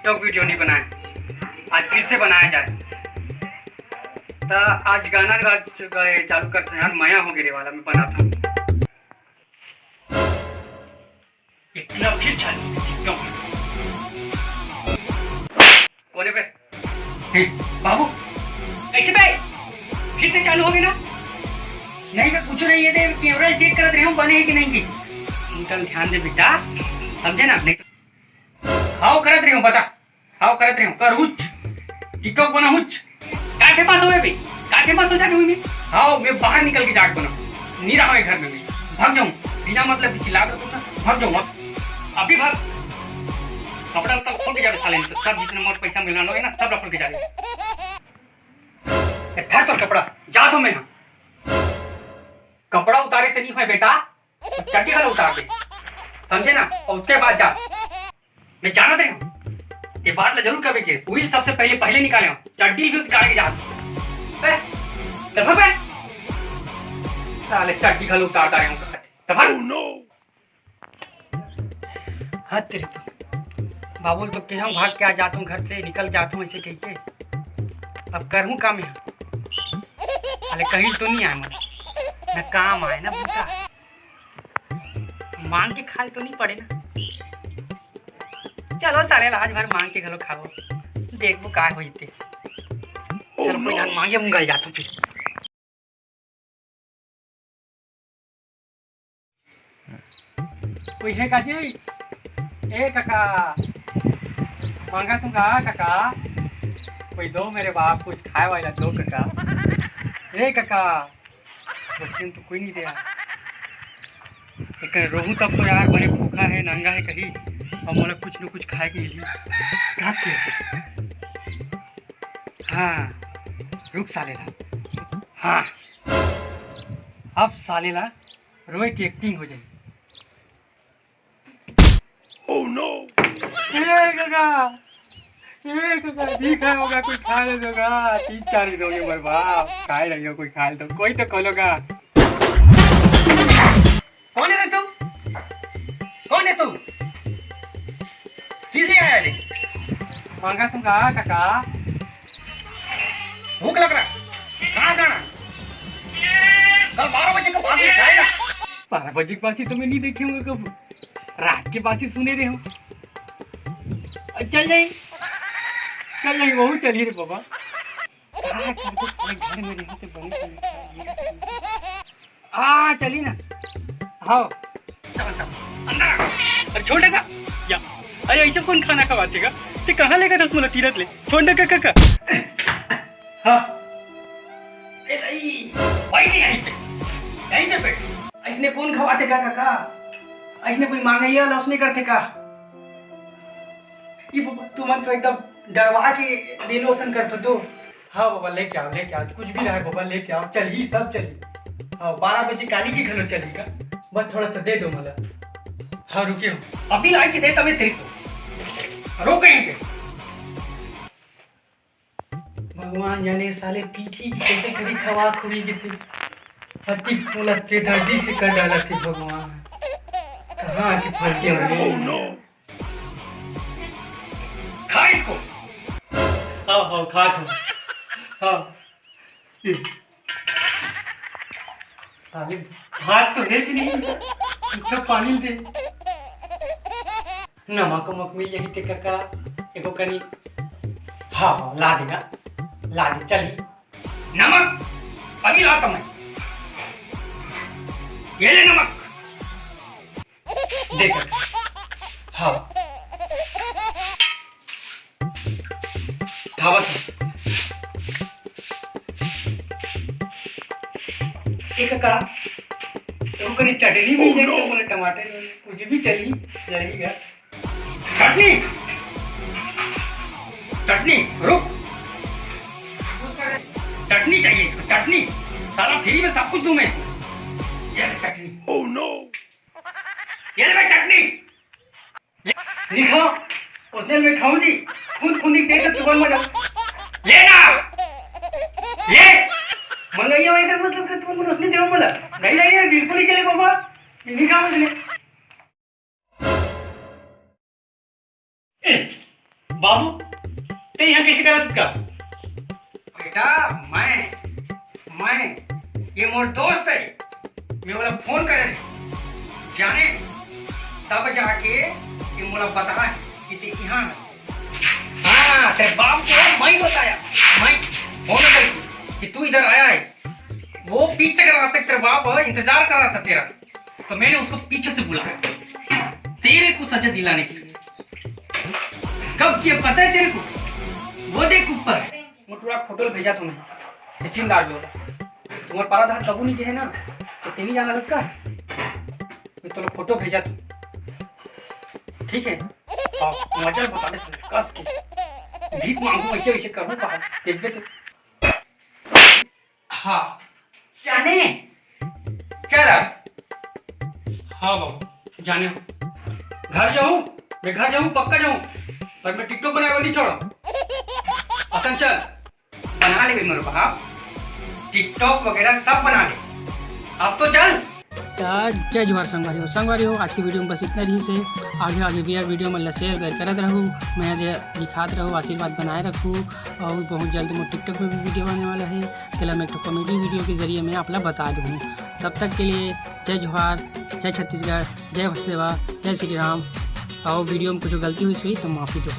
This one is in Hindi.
टिकटॉक वीडियो नहीं बनाया, आज फिर से बनाया जाए। तो आज गाना चालू करते हैं यार, मया हो गिरे वाला मैं बना था। इतना फिर चालू टिकटॉक कोने पे बाबू कैसे पे फिर से चालू हो गया ना? नहीं का कुछ नहीं, ये दे कैमरा चेक करते रहे हम बने हैं कि नहीं की। तुम ध्यान दे बेटा, समझे ना? नहीं हाउ करत रही हूँ, बता हाउ करत रही हूँ, कर हुच टिकटॉक बना हुच काटे पास हो बे, काटे पास हो जाके हुई हाउ मैं बाहर निकल के जाके बना नहीं रहा है घर में, मैं भाग जाऊँ बिना मतलब की चिल्ला कर तुम ना, भाग जाऊँ अभी भाग। कपड़ा तक खोल के जा साले, तो सब जितने मोर पैसा मिलना है ना सब खोल के जा रहे था। तो कपड़ा जा तो मैं कपड़ा उतारे से नहीं है बेटा, चड्डी वाला उतार दे, समझे ना? और उसके बाद जा, मैं जानत रही हूँ ये बात ला जरूर कभी के व्हील सबसे पहले निकाले हो, चड्डी भी निकाल के जा तब साले चड्डी खाली उतार रहे हूँ तब हाँ तेरे तो बाबुल तो के हम भाग के आ जाता हूँ घर से, निकल जाता हूँ ऐसे कह के। अब करूँ काम है अरे कहीं तो नहीं आए मैं काम आए ना बेटा, मांग के खाए तो नहीं पड़े ना। चलो सारे आज भर मांग के घलो खाओ, देखो का होते। चलो कोई धान मांगे मुंगल जाता फिर। कोई है काजी? ए काका मांगा तुमका काका, कोई दो मेरे बाप कुछ खाए वाला दो काका। ए काका उस दिन तो कोई नहीं दिया, एक रोहू तब तो यार बड़े भूखा है नंगा है कहीं, और मोला कुछ न कुछ खाए के लिए हाँ रुक सालेला। हाँ अब सालेला रोए की एक्टिंग हो जाए। ओह नो ठीक है होगा, कोई खा ले दोगा 3-4 भी दोगे मेरे बाप, खाए रही हो कोई खा ले तो कोई तो खोलोगा। कौन है रे तू? कौन है तू? किसने आया रे? मांगा तुमका काका, भूख लग रहा कहाँ जाना? कल 12 बजे का बासी खाएगा। 12 बजे के बासी तो मैं नहीं देखे होंगे कब, रात के बासी सुने रहे हो। चल जाई वहू चलिए रे बाबा, घर में रहते बने चली ना। हाँ अरे छोड़ का या अरे ऐसे कौन खाना खवाते का? ते कहाँ लेगा 10 मिनट तीरथ ले छोड़ का काका। हाँ यहीं पे बैठ, ऐसने कौन खवाते का काका? ऐसने कोई मांगे वाला उसने करते का? ये बाबा तू मन तो एकदम डरवा के रिलोशन करते तो। हाँ बाबा लेके आओ कुछ भी रहा बाबा लेके आओ, चलिए सब चलिए। हाँ 12 बजे काली की घर चलेगा, बस थोड़ा सा दे दो मला। हाँ रुके हो अभी ला के दे तब तेरे को रोकेंगे। भगवान जाने साले पीठी कैसे करी खवा खुरी की थी, पति बोला के धरती से कर डाला थी भगवान, कहाँ की फलके होंगे। खा इसको। हाँ खा तो हाँ साले भात तो है नहीं, सब पानी दे। नमक मिल जाएगी ते काका एको कनी। हाँ ला देगा, ला दे चलिए नमक अभी लाता मैं, ये ले नमक देख। हाँ बस एक काका तो कहीं चटनी भी दे तो बोले टमाटर कुछ भी चली जाएगा। चटनी रुक, चटनी चाहिए इसको, चटनी साला फ्री में सब कुछ दूं मैं। ये ले चटनी। ओह नो ये ले चटनी लिखो उस दिन मैं खाऊं जी खून दे तो सुबह में लेना ले मंगाइए वही का मतलब कि तुम उसने देव बोला नहीं बिल्कुल ही चले बाबा नहीं खाओ बाबू ते यहाँ कैसे करा इसका? बेटा मैं ये मोर दोस्त है, मैं बोला फोन करे जाने तब जाके ये मोला बता कि ते यहाँ हाँ ते बाप को मैं बताया, मैं फोन करके कि तू इधर आया है। वो पीछे का रास्ते तेरा बाप इंतजार कर रहा था तेरा, तो मैंने उसको पीछे से बुलाया तेरे को सजा दिलाने के लिए। कब किया पता है तेरे को? वो देख ऊपर मोटूरा फोटो भेजा तूने सचिनदार जो तुम्हारे पाराधार कबू नहीं है ना, तो तेनी जाना लगता तो लोग फोटो भेजा तू, ठीक है? मजा बता दे कस के भीख मांगू ऐसे वैसे करूँ कहा देख दे तू। हाँ जाने चल हाँ बाबू जाने घर जाऊँ, मैं घर जाऊँ पक्का जाऊँ, पर मैं टिकटॉक बनाए नहीं छोड़ो। पसंद चल बना ले मेरे बाप, टिकटॉक वगैरह सब बना ले, अब तो चल। जय जोहार संगवारी हो। आज की वीडियो में बस इतना ही से आगे भी यार वीडियो में शेयर करत रहूँ, मैं दिखाते रहूँ, आशीर्वाद बनाए रखूँ। और बहुत जल्द मैं टिकटॉक में भी वीडियो आने वाला है, चलो मैं एक कॉमेडी वीडियो के जरिए मैं आप लोग बता दूँ। तब तक के लिए जय जोहार, जय छत्तीसगढ़, जय सेवा, जय श्री राम। और वीडियो में कुछ गलती हुई तो माफ़ी दो।